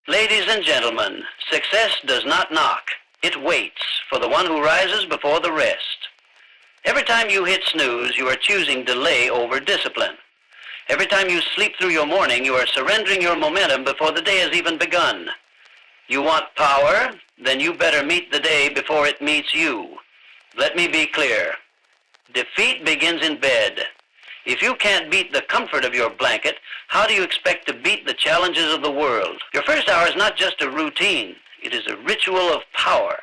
Ladies and gentlemen, success does not knock. It waits for the one who rises before the rest. Every time you hit snooze, you are choosing delay over discipline. Every time you sleep through your morning, you are surrendering your momentum before the day has even begun. You want power? Then you better meet the day before it meets you. Let me be clear. Defeat begins in bed. If you can't beat the comfort of your blanket, how do you expect to beat the challenges of the world? Your first hour is not just a routine. It is a ritual of power.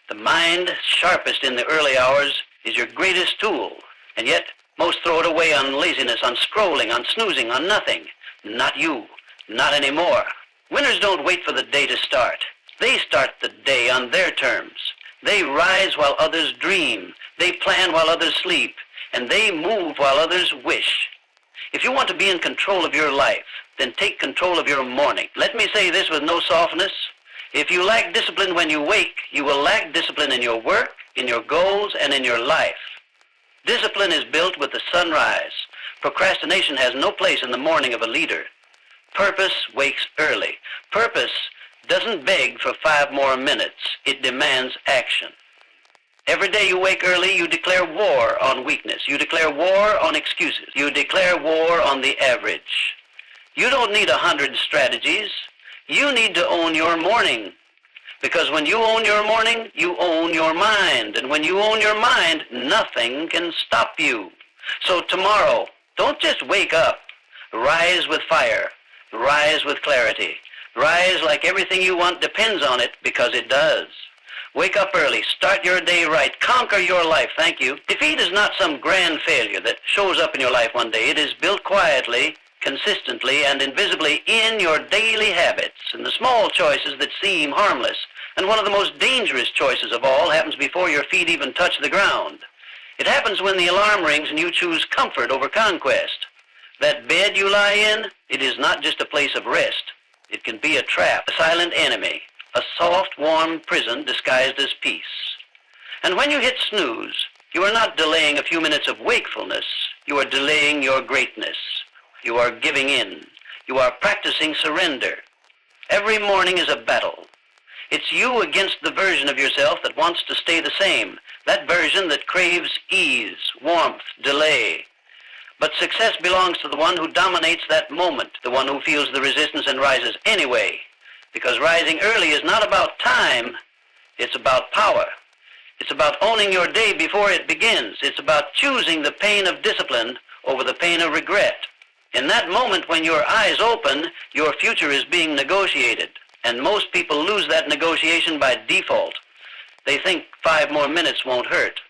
The mind, sharpest in the early hours, is your greatest tool. And yet, most throw it away on laziness, on scrolling, on snoozing, on nothing. Not you. Not anymore. Winners don't wait for the day to start. They start the day on their terms. They rise while others dream. They plan while others sleep. And they move while others wish. If you want to be in control of your life, then take control of your morning. Let me say this with no softness. If you lack discipline when you wake, you will lack discipline in your work, in your goals, and in your life. Discipline is built with the sunrise. Procrastination has no place in the morning of a leader. Purpose wakes early. Purpose doesn't beg for 5 more minutes. It demands action. Every day you wake early, you declare war on weakness. You declare war on excuses. You declare war on the average. You don't need 100 strategies. You need to own your morning. Because when you own your morning, you own your mind. And when you own your mind, nothing can stop you. So tomorrow, don't just wake up. Rise with fire. Rise with clarity. Rise like everything you want depends on it, because it does. Wake up early. Start your day right. Conquer your life. Thank you. Defeat is not some grand failure that shows up in your life one day. It is built quietly, consistently, and invisibly in your daily habits and the small choices that seem harmless. And one of the most dangerous choices of all happens before your feet even touch the ground. It happens when the alarm rings and you choose comfort over conquest. That bed you lie in, it is not just a place of rest. It can be a trap, a silent enemy. A soft, warm prison disguised as peace. And when you hit snooze, you are not delaying a few minutes of wakefulness. You are delaying your greatness. You are giving in. You are practicing surrender. Every morning is a battle. It's you against the version of yourself that wants to stay the same, that version that craves ease, warmth, delay. But success belongs to the one who dominates that moment, the one who feels the resistance and rises anyway. Because rising early is not about time, it's about power. It's about owning your day before it begins. It's about choosing the pain of discipline over the pain of regret. In that moment when your eyes open, your future is being negotiated. And most people lose that negotiation by default. They think 5 more minutes won't hurt.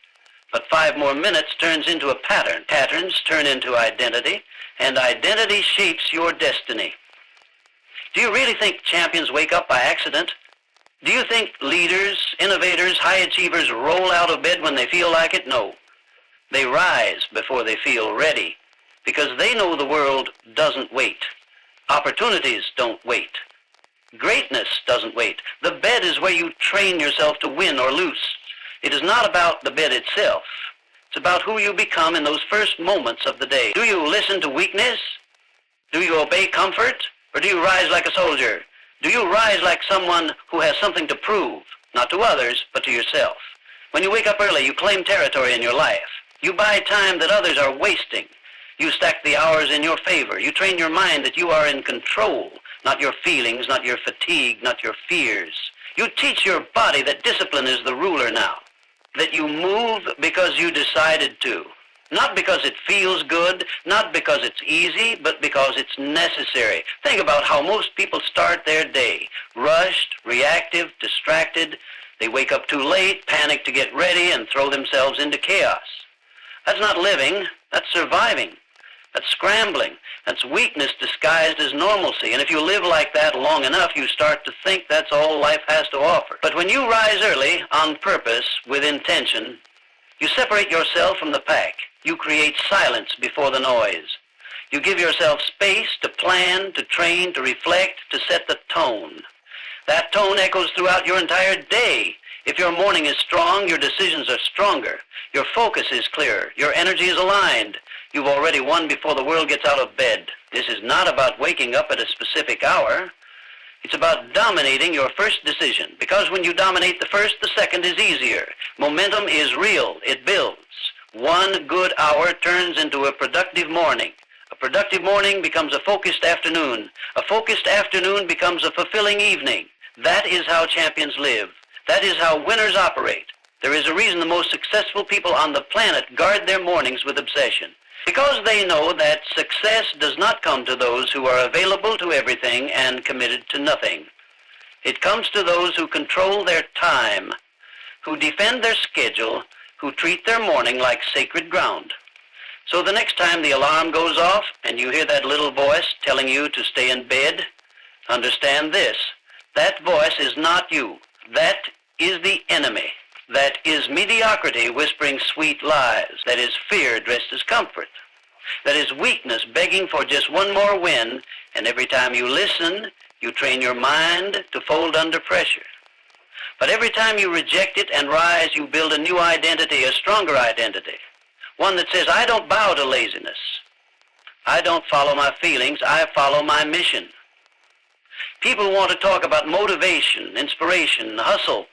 But 5 more minutes turns into a pattern. Patterns turn into identity, and identity shapes your destiny. Do you really think champions wake up by accident? Do you think leaders, innovators, high achievers roll out of bed when they feel like it? No. They rise before they feel ready, because they know the world doesn't wait. Opportunities don't wait. Greatness doesn't wait. The bed is where you train yourself to win or lose. It is not about the bed itself. It's about who you become in those first moments of the day. Do you listen to weakness? Do you obey comfort? Or do you rise like a soldier? Do you rise like someone who has something to prove, not to others, but to yourself? When you wake up early, you claim territory in your life. You buy time that others are wasting. You stack the hours in your favor. You train your mind that you are in control, not your feelings, not your fatigue, not your fears. You teach your body that discipline is the ruler now, that you move because you decided to. Not because it feels good, not because it's easy, but because it's necessary. Think about how most people start their day. Rushed, reactive, distracted. They wake up too late, panic to get ready, and throw themselves into chaos. That's not living, that's surviving. That's scrambling. That's weakness disguised as normalcy. And if you live like that long enough, you start to think that's all life has to offer. But when you rise early, on purpose, with intention, you separate yourself from the pack. You create silence before the noise. You give yourself space to plan, to train, to reflect, to set the tone. That tone echoes throughout your entire day. If your morning is strong, your decisions are stronger. Your focus is clearer. Your energy is aligned. You've already won before the world gets out of bed. This is not about waking up at a specific hour. It's about dominating your first decision, because when you dominate the first, the second is easier. Momentum is real. It builds. One good hour turns into a productive morning. A productive morning becomes a focused afternoon. A focused afternoon becomes a fulfilling evening. That is how champions live. That is how winners operate. There is a reason the most successful people on the planet guard their mornings with obsession. Because they know that success does not come to those who are available to everything and committed to nothing. It comes to those who control their time, who defend their schedule, who treat their morning like sacred ground. So the next time the alarm goes off and you hear that little voice telling you to stay in bed, understand this: that voice is not you. That is the enemy. That is mediocrity whispering sweet lies. That is fear dressed as comfort. That is weakness begging for just one more win, and every time you listen, you train your mind to fold under pressure. But every time you reject it and rise, you build a new identity, a stronger identity. One that says, I don't bow to laziness. I don't follow my feelings, I follow my mission. People want to talk about motivation, inspiration, hustle.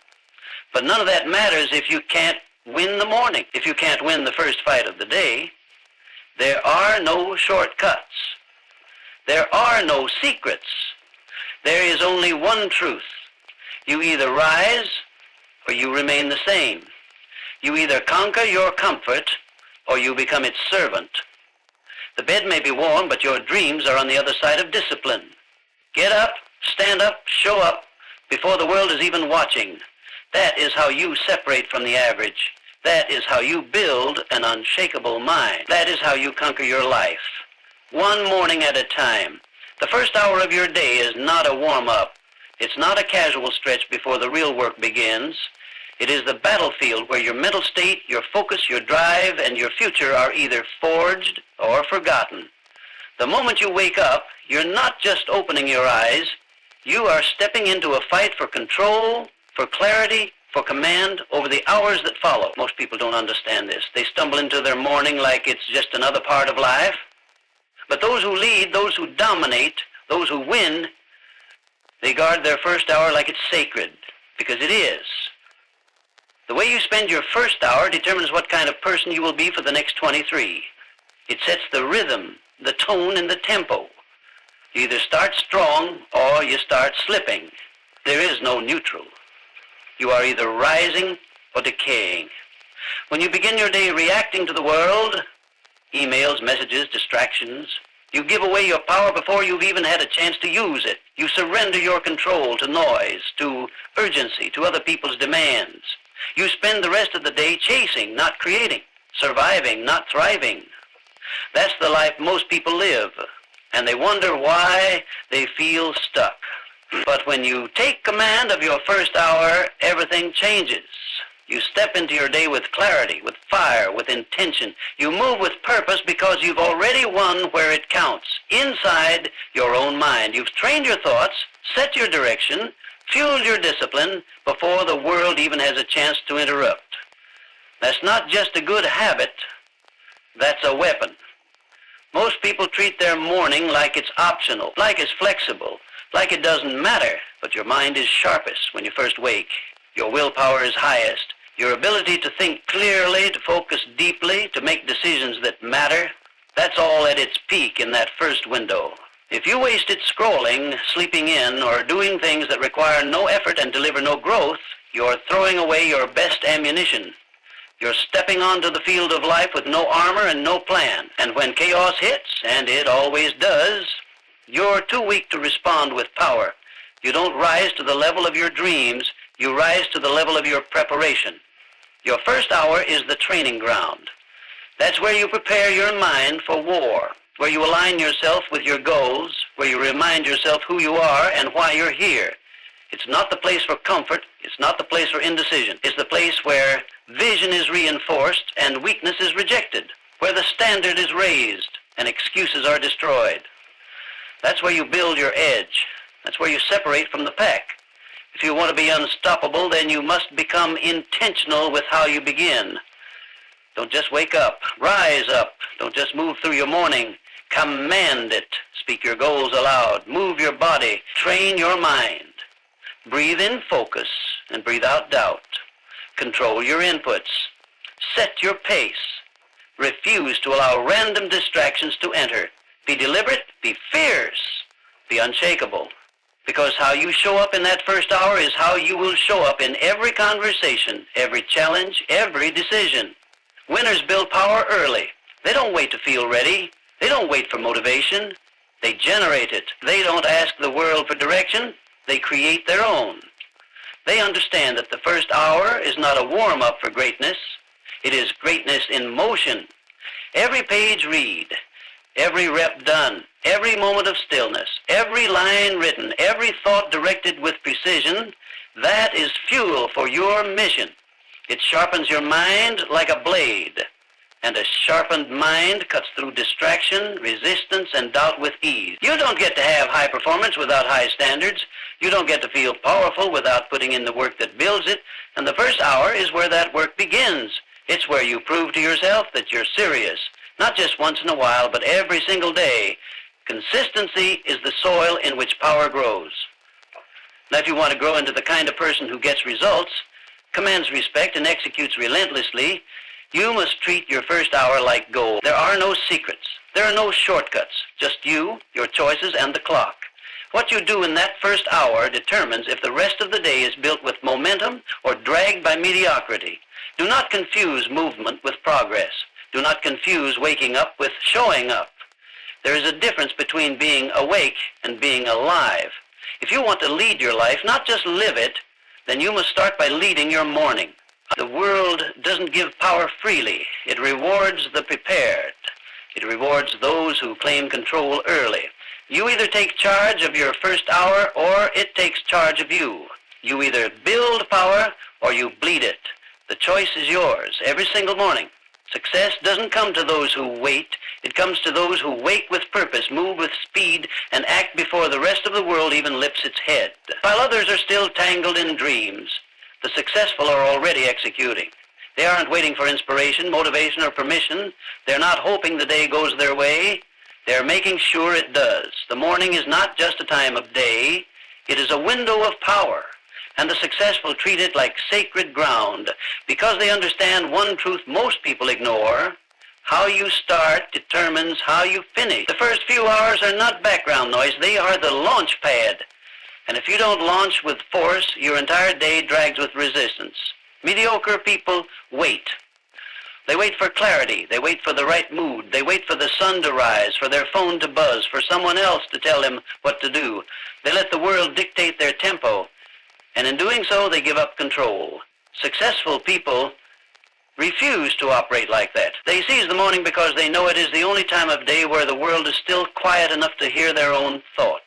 But none of that matters if you can't win the morning, if you can't win the first fight of the day. There are no shortcuts. There are no secrets. There is only one truth. You either rise or you remain the same. You either conquer your comfort or you become its servant. The bed may be warm, but your dreams are on the other side of discipline. Get up, stand up, show up before the world is even watching. That is how you separate from the average. That is how you build an unshakable mind. That is how you conquer your life. One morning at a time. The first hour of your day is not a warm-up. It's not a casual stretch before the real work begins. It is the battlefield where your mental state, your focus, your drive, and your future are either forged or forgotten. The moment you wake up, you're not just opening your eyes. You are stepping into a fight for control, for clarity, for command over the hours that follow. Most people don't understand this. They stumble into their morning like it's just another part of life. But those who lead, those who dominate, those who win, they guard their first hour like it's sacred, because it is. The way you spend your first hour determines what kind of person you will be for the next 23. It sets the rhythm, the tone, and the tempo. You either start strong or you start slipping. There is no neutral. You are either rising or decaying. When you begin your day reacting to the world, emails, messages, distractions, you give away your power before you've even had a chance to use it. You surrender your control to noise, to urgency, to other people's demands. You spend the rest of the day chasing, not creating, surviving, not thriving. That's the life most people live, and they wonder why they feel stuck. But when you take command of your first hour, everything changes. You step into your day with clarity, with fire, with intention. You move with purpose because you've already won where it counts, inside your own mind. You've trained your thoughts, set your direction, fueled your discipline before the world even has a chance to interrupt. That's not just a good habit, that's a weapon. Most people treat their morning like it's optional, like it's flexible, like it doesn't matter, but your mind is sharpest when you first wake. Your willpower is highest. Your ability to think clearly, to focus deeply, to make decisions that matter, that's all at its peak in that first window. If you waste it scrolling, sleeping in, or doing things that require no effort and deliver no growth, you're throwing away your best ammunition. You're stepping onto the field of life with no armor and no plan. And when chaos hits, and it always does, you're too weak to respond with power. You don't rise to the level of your dreams, you rise to the level of your preparation. Your first hour is the training ground. That's where you prepare your mind for war, where you align yourself with your goals, where you remind yourself who you are and why you're here. It's not the place for comfort, it's not the place for indecision. It's the place where vision is reinforced and weakness is rejected, where the standard is raised and excuses are destroyed. That's where you build your edge. That's where you separate from the pack. If you want to be unstoppable, then you must become intentional with how you begin. Don't just wake up. Rise up. Don't just move through your morning. Command it. Speak your goals aloud. Move your body. Train your mind. Breathe in focus and breathe out doubt. Control your inputs. Set your pace. Refuse to allow random distractions to enter. Be deliberate. Be fierce. Be unshakable. Because how you show up in that first hour is how you will show up in every conversation, every challenge, every decision. Winners build power early. They don't wait to feel ready. They don't wait for motivation. They generate it. They don't ask the world for direction. They create their own. They understand that the first hour is not a warm-up for greatness. It is greatness in motion. Every page read, every rep done, every moment of stillness, every line written, every thought directed with precision, that is fuel for your mission. It sharpens your mind like a blade, and a sharpened mind cuts through distraction, resistance, and doubt with ease. You don't get to have high performance without high standards. You don't get to feel powerful without putting in the work that builds it, and the first hour is where that work begins. It's where you prove to yourself that you're serious, not just once in a while, but every single day. Consistency is the soil in which power grows. Now, if you want to grow into the kind of person who gets results, commands respect, and executes relentlessly, you must treat your first hour like gold. There are no secrets. There are no shortcuts. Just you, your choices, and the clock. What you do in that first hour determines if the rest of the day is built with momentum or dragged by mediocrity. Do not confuse movement with progress. Do not confuse waking up with showing up. There is a difference between being awake and being alive. If you want to lead your life, not just live it, then you must start by leading your morning. The world doesn't give power freely. It rewards the prepared. It rewards those who claim control early. You either take charge of your first hour or it takes charge of you. You either build power or you bleed it. The choice is yours every single morning. Success doesn't come to those who wait. It comes to those who wake with purpose, move with speed, and act before the rest of the world even lifts its head. While others are still tangled in dreams, the successful are already executing. They aren't waiting for inspiration, motivation, or permission. They're not hoping the day goes their way. They're making sure it does. The morning is not just a time of day. It is a window of power. And the successful treat it like sacred ground because they understand one truth most people ignore. How you start determines how you finish. The first few hours are not background noise. They are the launch pad. And if you don't launch with force, your entire day drags with resistance. Mediocre people wait. They wait for clarity. They wait for the right mood. They wait for the sun to rise, for their phone to buzz, for someone else to tell them what to do. They let the world dictate their tempo. And in doing so, they give up control. Successful people refuse to operate like that. They seize the morning because they know it is the only time of day where the world is still quiet enough to hear their own thoughts,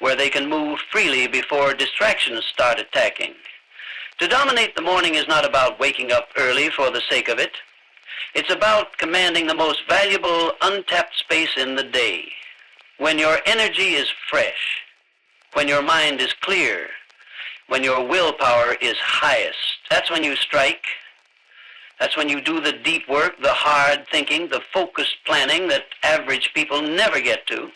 where they can move freely before distractions start attacking. To dominate the morning is not about waking up early for the sake of it. It's about commanding the most valuable untapped space in the day. When your energy is fresh, when your mind is clear, when your willpower is highest, that's when you strike. That's when you do the deep work, the hard thinking, the focused planning that average people never get to.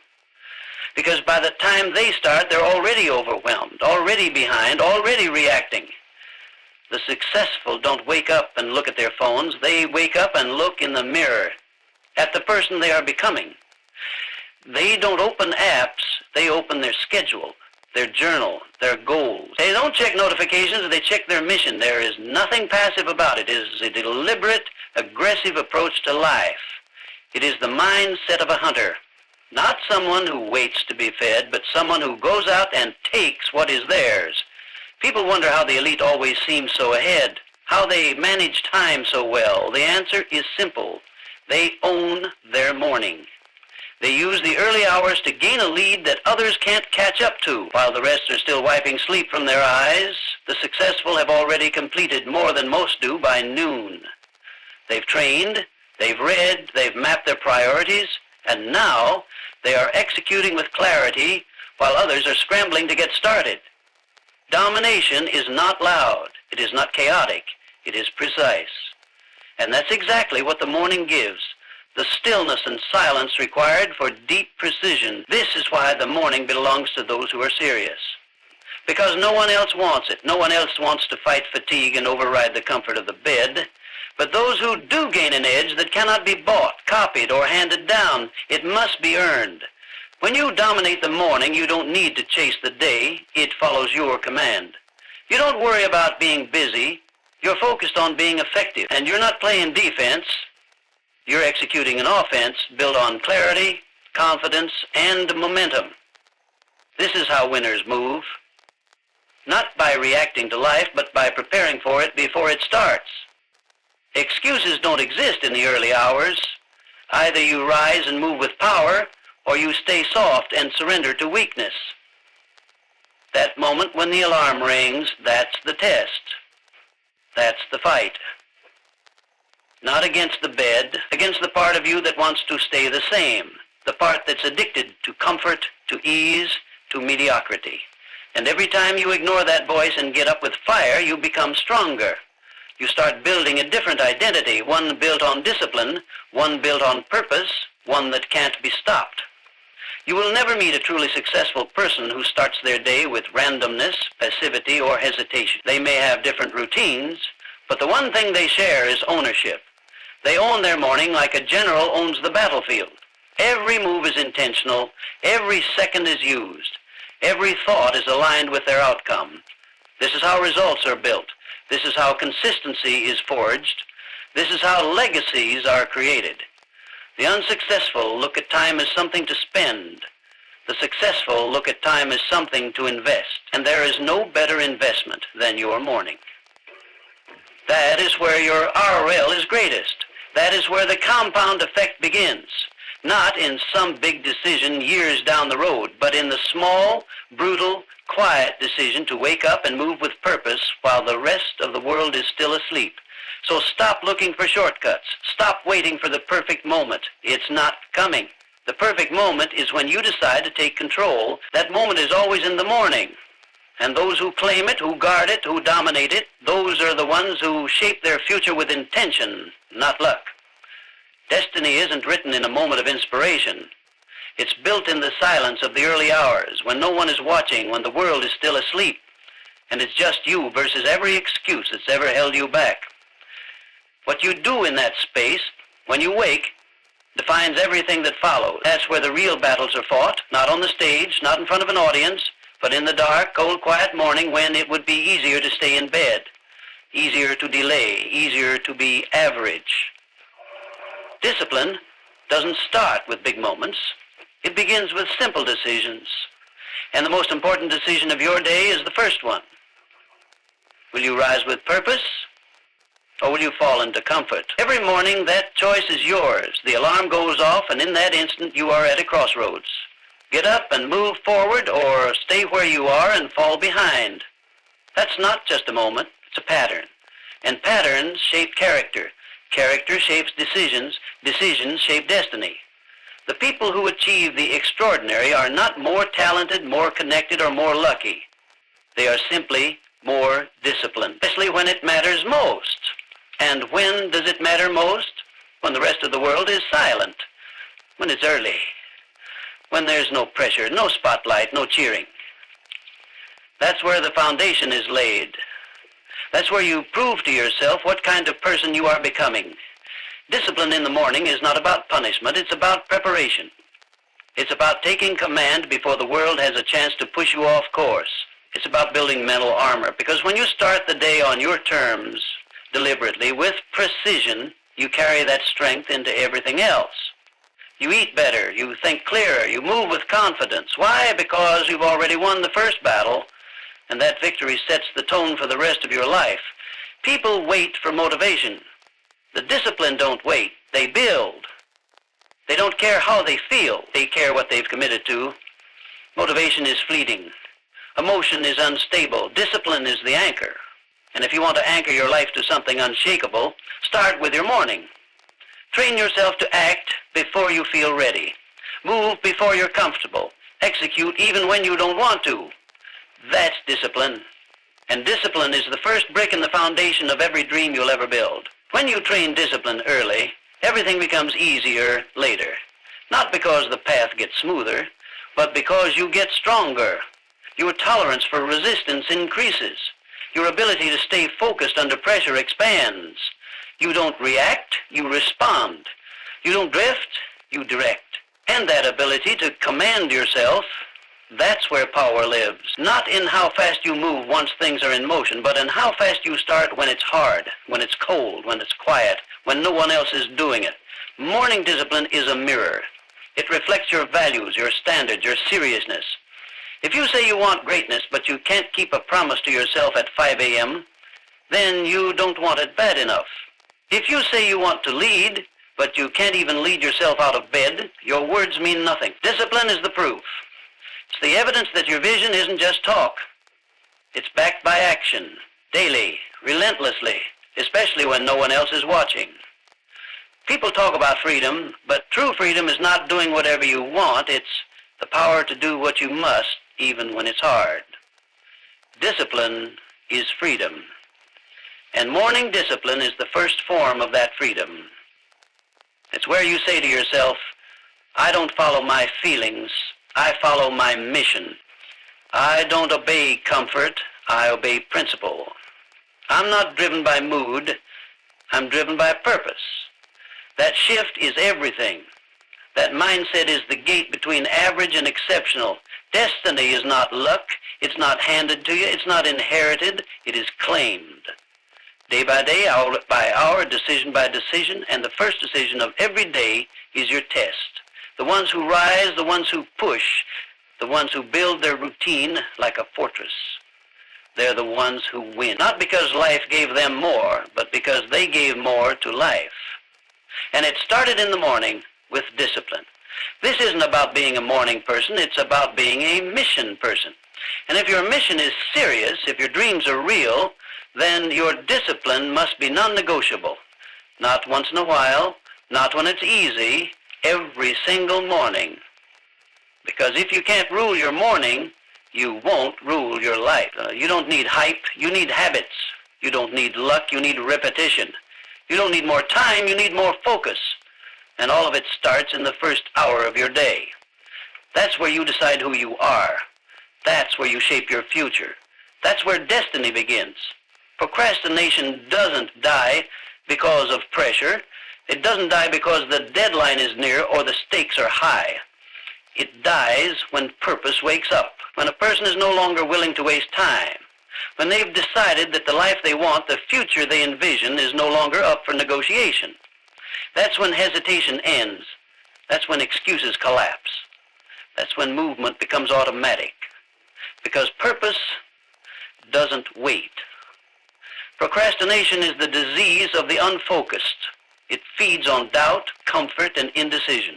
Because by the time they start, they're already overwhelmed, already behind, already reacting. The successful don't wake up and look at their phones. They wake up and look in the mirror at the person they are becoming. They don't open apps. They open their schedule, their journal, their goals. They don't check notifications. They check their mission. There is nothing passive about it. It is a deliberate, aggressive approach to life. It is the mindset of a hunter. Not someone who waits to be fed, but someone who goes out and takes what is theirs. People wonder how the elite always seem so ahead, how they manage time so well. The answer is simple. They own their morning. They use the early hours to gain a lead that others can't catch up to. While the rest are still wiping sleep from their eyes, the successful have already completed more than most do by noon. They've trained, they've read, they've mapped their priorities, and now they are executing with clarity while others are scrambling to get started. Domination is not loud. It is not chaotic. It is precise. And that's exactly what the morning gives. the stillness and silence required for deep precision. This is why the morning belongs to those who are serious. Because no one else wants it. No one else wants to fight fatigue and override the comfort of the bed. But those who do gain an edge that cannot be bought, copied, or handed down, it must be earned. When you dominate the morning, you don't need to chase the day. It follows your command. You don't worry about being busy. You're focused on being effective. And you're not playing defense. You're executing an offense built on clarity, confidence, and momentum. This is how winners move. Not by reacting to life, but by preparing for it before it starts. Excuses don't exist in the early hours. Either you rise and move with power, or you stay soft and surrender to weakness. That moment when the alarm rings, that's the test. That's the fight. Not against the bed, against the part of you that wants to stay the same, the part that's addicted to comfort, to ease, to mediocrity. And every time you ignore that voice and get up with fire, you become stronger. You start building a different identity, one built on discipline, one built on purpose, one that can't be stopped. You will never meet a truly successful person who starts their day with randomness, passivity, or hesitation. They may have different routines, but the one thing they share is ownership. They own their morning like a general owns the battlefield. Every move is intentional, every second is used, every thought is aligned with their outcome. This is how results are built. This is how consistency is forged. This is how legacies are created. The unsuccessful look at time as something to spend. The successful look at time as something to invest. And there is no better investment than your morning. That is where your ROL is greatest. That is where the compound effect begins. Not in some big decision years down the road, but in the small, brutal, quiet decision to wake up and move with purpose while the rest of the world is still asleep. So stop looking for shortcuts. Stop waiting for the perfect moment. It's not coming. The perfect moment is when you decide to take control. That moment is always in the morning. And those who claim it, who guard it, who dominate it, those are the ones who shape their future with intention, not luck. Destiny isn't written in a moment of inspiration. It's built in the silence of the early hours, when no one is watching, when the world is still asleep. And it's just you versus every excuse that's ever held you back. What you do in that space, when you wake, defines everything that follows. That's where the real battles are fought, not on the stage, not in front of an audience, but in the dark, cold, quiet morning when it would be easier to stay in bed, easier to delay, easier to be average. Discipline doesn't start with big moments. It begins with simple decisions. And the most important decision of your day is the first one. Will you rise with purpose, or will you fall into comfort? Every morning, that choice is yours. The alarm goes off, and in that instant, you are at a crossroads. Get up and move forward, or stay where you are and fall behind. That's not just a moment. It's a pattern. And patterns shape character. Character shapes decisions. Decisions shape destiny. The people who achieve the extraordinary are not more talented, more connected, or more lucky. They are simply more disciplined, especially when it matters most. And when does it matter most? When the rest of the world is silent. When it's early. When there's no pressure, no spotlight, no cheering. That's where the foundation is laid. That's where you prove to yourself what kind of person you are becoming. Discipline in the morning is not about punishment, it's about preparation. It's about taking command before the world has a chance to push you off course. It's about building mental armor, because when you start the day on your terms, deliberately, with precision, you carry that strength into everything else. You eat better, you think clearer, you move with confidence. Why? Because you've already won the first battle, and that victory sets the tone for the rest of your life. People wait for motivation. The disciplined don't wait, they build. They don't care how they feel, they care what they've committed to. Motivation is fleeting. Emotion is unstable. Discipline is the anchor. And if you want to anchor your life to something unshakable, start with your morning. Train yourself to act before you feel ready. Move before you're comfortable. Execute even when you don't want to. That's discipline. And discipline is the first brick in the foundation of every dream you'll ever build. When you train discipline early, Everything becomes easier later. Not because the path gets smoother, but because you get stronger. Your tolerance for resistance increases. Your ability to stay focused under pressure expands. You don't react, you respond. You don't drift, you direct. And that ability to command yourself, that's where power lives. Not in how fast you move once things are in motion, but in how fast you start when it's hard, when it's cold, when it's quiet, when no one else is doing it. Morning discipline is a mirror. It reflects your values, your standards, your seriousness. If you say you want greatness, but you can't keep a promise to yourself at 5 a.m., then you don't want it bad enough. If you say you want to lead, but you can't even lead yourself out of bed, your words mean nothing. Discipline is the proof. It's the evidence that your vision isn't just talk. It's backed by action, daily, relentlessly, especially when no one else is watching. People talk about freedom, but true freedom is not doing whatever you want. It's the power to do what you must, even when it's hard. Discipline is freedom. And morning discipline is the first form of that freedom. It's where you say to yourself, I don't follow my feelings, I follow my mission. I don't obey comfort, I obey principle. I'm not driven by mood, I'm driven by purpose. That shift is everything. That mindset is the gate between average and exceptional. Destiny is not luck, it's not handed to you, it's not inherited, it is claimed. Day by day, hour by hour, decision by decision, and the first decision of every day is your test. The ones who rise, the ones who push, the ones who build their routine like a fortress. They're the ones who win. Not because life gave them more, but because they gave more to life. And it started in the morning with discipline. This isn't about being a morning person, it's about being a mission person. And if your mission is serious, if your dreams are real, then your discipline must be non-negotiable. Not once in a while, not when it's easy, every single morning. Because if you can't rule your morning, you won't rule your life. You don't need hype, you need habits. You don't need luck, you need repetition. You don't need more time, you need more focus. And all of it starts in the first hour of your day. That's where you decide who you are. That's where you shape your future. That's where destiny begins. Procrastination doesn't die because of pressure. It doesn't die because the deadline is near or the stakes are high. It dies when purpose wakes up, when a person is no longer willing to waste time, when they've decided that the life they want, the future they envision, is no longer up for negotiation. That's when hesitation ends. That's when excuses collapse. That's when movement becomes automatic. Because purpose doesn't wait. Procrastination is the disease of the unfocused. It feeds on doubt, comfort, and indecision.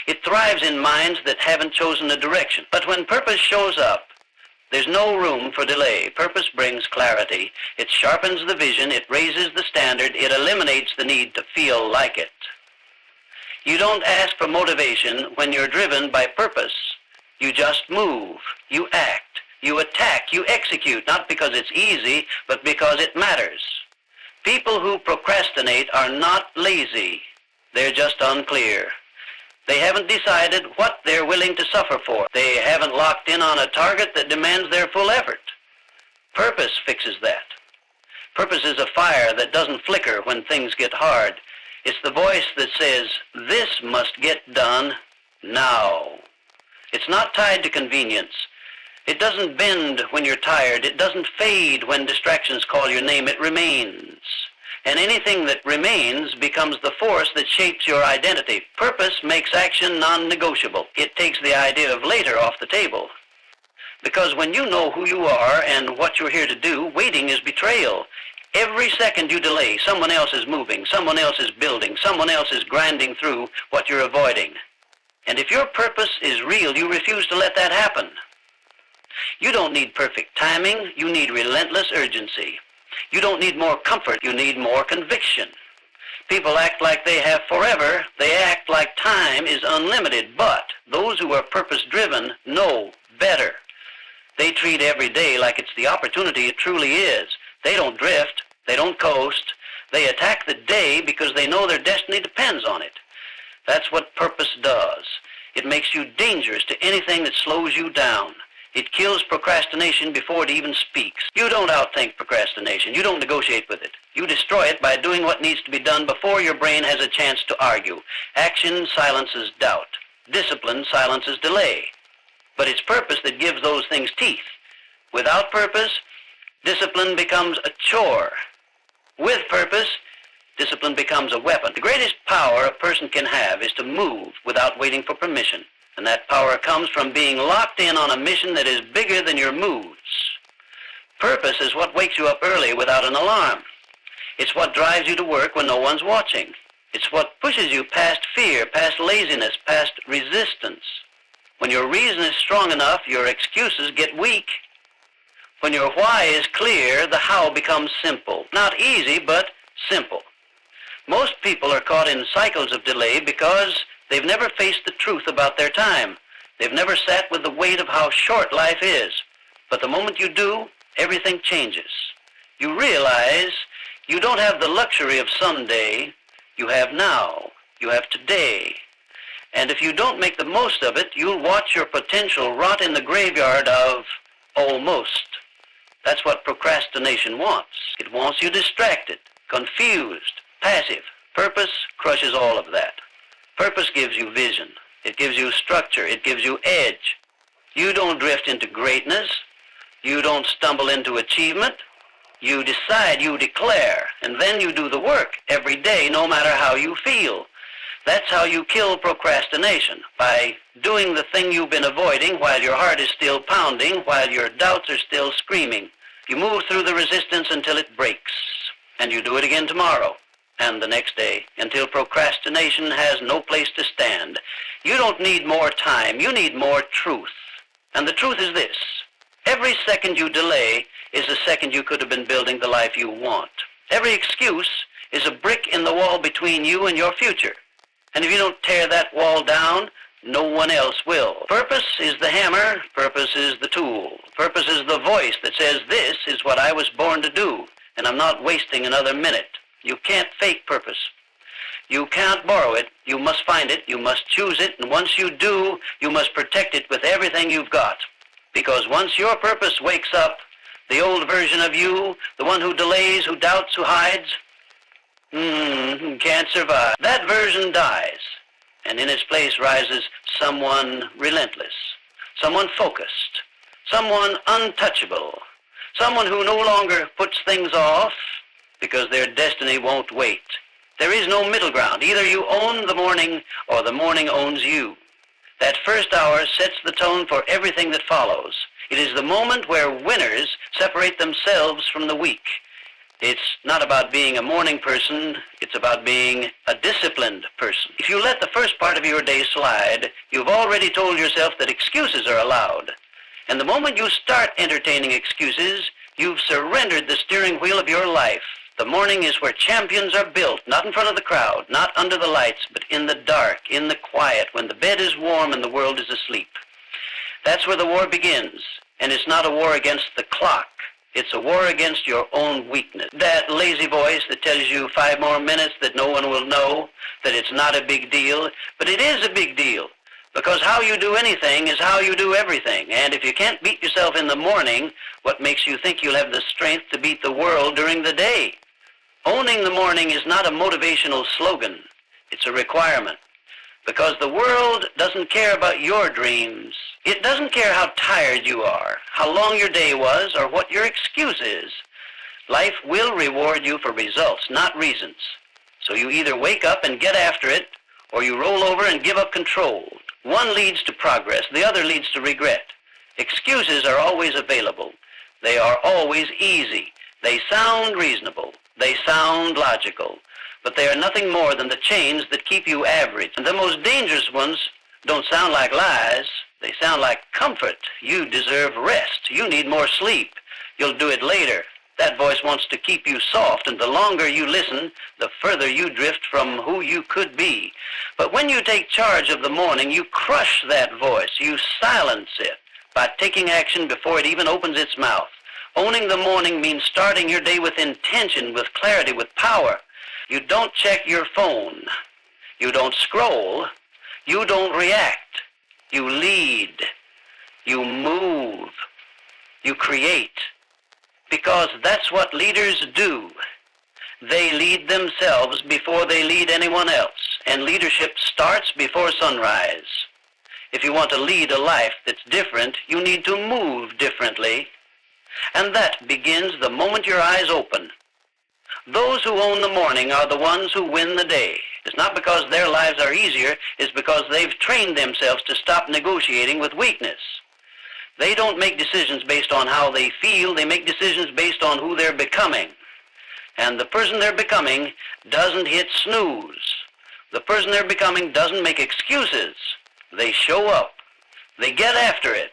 It thrives in minds that haven't chosen a direction. But when purpose shows up, there's no room for delay. Purpose brings clarity. It sharpens the vision. It raises the standard. It eliminates the need to feel like it. You don't ask for motivation when you're driven by purpose. You just move. You act. You attack. You execute, not because it's easy, but because it matters. People who procrastinate are not lazy. They're just unclear. They haven't decided what they're willing to suffer for. They haven't locked in on a target that demands their full effort. Purpose fixes that. Purpose is a fire that doesn't flicker when things get hard. It's the voice that says, this must get done now. It's not tied to convenience. It doesn't bend when you're tired. It doesn't fade when distractions call your name. It remains. And anything that remains becomes the force that shapes your identity. Purpose makes action non-negotiable. It takes the idea of later off the table. Because when you know who you are and what you're here to do, waiting is betrayal. Every second you delay, someone else is moving, someone else is building, someone else is grinding through what you're avoiding. And if your purpose is real, you refuse to let that happen. You don't need perfect timing, you need relentless urgency. You don't need more comfort, you need more conviction. People act like they have forever, they act like time is unlimited, but those who are purpose-driven know better. They treat every day like it's the opportunity it truly is. They don't drift, they don't coast, They attack the day because they know their destiny depends on it. That's what purpose does. It makes you dangerous to anything that slows you down. It kills procrastination before it even speaks. You don't outthink procrastination. You don't negotiate with it. You destroy it by doing what needs to be done before your brain has a chance to argue. Action silences doubt. Discipline silences delay. But it's purpose that gives those things teeth. Without purpose, discipline becomes a chore. With purpose, discipline becomes a weapon. The greatest power a person can have is to move without waiting for permission. And that power comes from being locked in on a mission that is bigger than your moods. Purpose is what wakes you up early without an alarm. It's what drives you to work when no one's watching. It's what pushes you past fear, past laziness, past resistance. When your reason is strong enough, your excuses get weak. When your why is clear, the how becomes simple. Not easy, but simple. Most people are caught in cycles of delay because they've never faced the truth about their time. They've never sat with the weight of how short life is. But the moment you do, everything changes. You realize you don't have the luxury of someday. You have now. You have today. And if you don't make the most of it, you'll watch your potential rot in the graveyard of almost. That's what procrastination wants. It wants you distracted, confused, passive. Purpose crushes all of that. Purpose gives you vision. It gives you structure. It gives you edge. You don't drift into greatness. You don't stumble into achievement. You decide, you declare, and then you do the work every day, no matter how you feel. That's how you kill procrastination, by doing the thing you've been avoiding while your heart is still pounding, while your doubts are still screaming. You move through the resistance until it breaks, and you do it again tomorrow and the next day until procrastination has no place to stand. You don't need more time, you need more truth. And the truth is this: every second you delay is a second you could have been building the life you want. Every excuse is a brick in the wall between you and your future. And if you don't tear that wall down, no one else will. Purpose is the hammer. Purpose is the tool. Purpose is the voice that says, this is what I was born to do, and I'm not wasting another minute. You can't fake purpose. You can't borrow it. You must find it. You must choose it. And once you do, you must protect it with everything you've got. Because once your purpose wakes up, the old version of you, the one who delays, who doubts, who hides, can't survive. That version dies, and in its place rises someone relentless, someone focused, someone untouchable, someone who no longer puts things off because their destiny won't wait. There is no middle ground. Either you own the morning or the morning owns you. That first hour sets the tone for everything that follows. It is the moment where winners separate themselves from the weak. It's not about being a morning person, it's about being a disciplined person. If you let the first part of your day slide, you've already told yourself that excuses are allowed. And the moment you start entertaining excuses, you've surrendered the steering wheel of your life. The morning is where champions are built, not in front of the crowd, not under the lights, but in the dark, in the quiet, when the bed is warm and the world is asleep. That's where the war begins, and it's not a war against the clock. It's a war against your own weakness. That lazy voice that tells you 5 more minutes that no one will know, that it's not a big deal, but it is a big deal. Because how you do anything is how you do everything. And if you can't beat yourself in the morning, what makes you think you'll have the strength to beat the world during the day? Owning the morning is not a motivational slogan. It's a requirement. Because the world doesn't care about your dreams. It doesn't care how tired you are, how long your day was, or what your excuse is. Life will reward you for results, not reasons. So you either wake up and get after it, or you roll over and give up control. One leads to progress, the other leads to regret. Excuses are always available. They are always easy. They sound reasonable. They sound logical. But they are nothing more than the chains that keep you average. And the most dangerous ones don't sound like lies. They sound like comfort. You deserve rest. You need more sleep. You'll do it later. That voice wants to keep you soft, and the longer you listen, the further you drift from who you could be. But when you take charge of the morning, you crush that voice. You silence it by taking action before it even opens its mouth. Owning the morning means starting your day with intention, with clarity, with power. You don't check your phone. You don't scroll. You don't react. You lead. You move. You create. Because that's what leaders do. They lead themselves before they lead anyone else. And leadership starts before sunrise. If you want to lead a life that's different, you need to move differently. And that begins the moment your eyes open. Those who own the morning are the ones who win the day. It's not because their lives are easier, it's because they've trained themselves to stop negotiating with weakness. They don't make decisions based on how they feel, they make decisions based on who they're becoming. And the person they're becoming doesn't hit snooze. The person they're becoming doesn't make excuses. They show up. They get after it.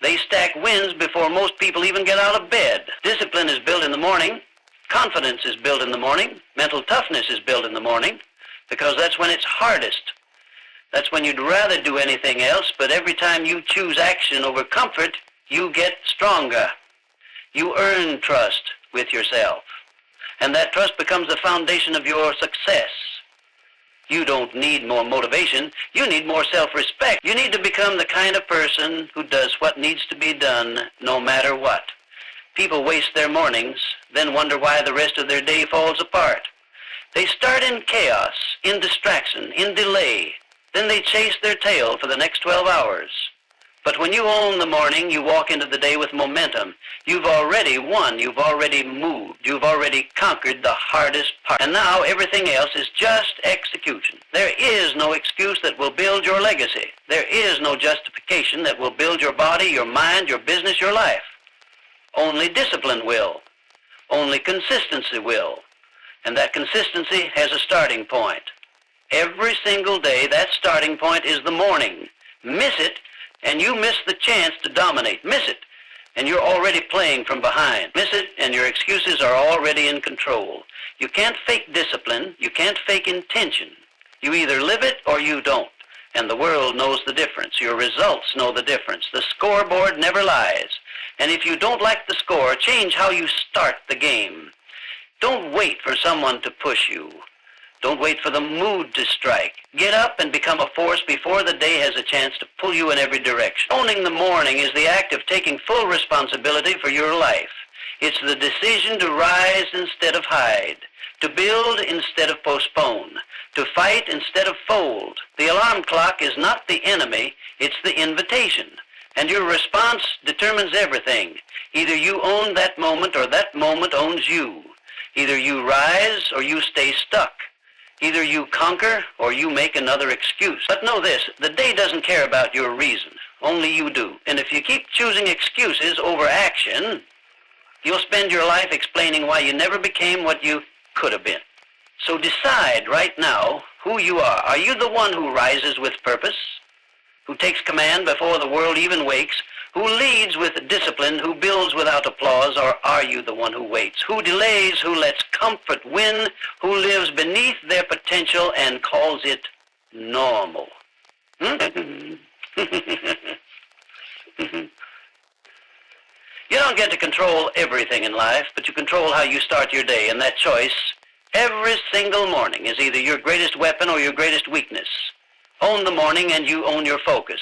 They stack wins before most people even get out of bed. Discipline is built in the morning. Confidence is built in the morning. Mental toughness is built in the morning, because that's when it's hardest. That's when you'd rather do anything else, but every time you choose action over comfort, you get stronger. You earn trust with yourself, and that trust becomes the foundation of your success. You don't need more motivation. You need more self-respect. You need to become the kind of person who does what needs to be done no matter what. People waste their mornings, then wonder why the rest of their day falls apart. They start in chaos, in distraction, in delay. Then they chase their tail for the next 12 hours. But when you own the morning, you walk into the day with momentum. You've already won. You've already moved. You've already conquered the hardest part. And now everything else is just execution. There is no excuse that will build your legacy. There is no justification that will build your body, your mind, your business, your life. Only discipline will. Only consistency will. And that consistency has a starting point. Every single day, that starting point is the morning. Miss it, and you miss the chance to dominate. Miss it, and you're already playing from behind. Miss it, and your excuses are already in control. You can't fake discipline. You can't fake intention. You either live it or you don't. And the world knows the difference. Your results know the difference. The scoreboard never lies. And if you don't like the score, change how you start the game. Don't wait for someone to push you. Don't wait for the mood to strike. Get up and become a force before the day has a chance to pull you in every direction. Owning the morning is the act of taking full responsibility for your life. It's the decision to rise instead of hide, to build instead of postpone, to fight instead of fold. The alarm clock is not the enemy, it's the invitation. And your response determines everything. Either you own that moment or that moment owns you. Either you rise or you stay stuck. Either you conquer or you make another excuse. But know this, the day doesn't care about your reason. Only you do. And if you keep choosing excuses over action, you'll spend your life explaining why you never became what you could have been. So decide right now who you are. Are you the one who rises with purpose? Who takes command before the world even wakes? Who leads with discipline? Who builds without applause? Or are you the one who waits? Who delays? Who lets comfort win? Who lives beneath their potential and calls it normal? You don't get to control everything in life, but you control how you start your day, and that choice every single morning is either your greatest weapon or your greatest weakness. Own the morning and you own your focus.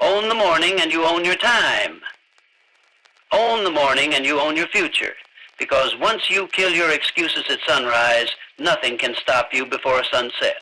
Own the morning and you own your time. Own the morning and you own your future. Because once you kill your excuses at sunrise, nothing can stop you before sunset.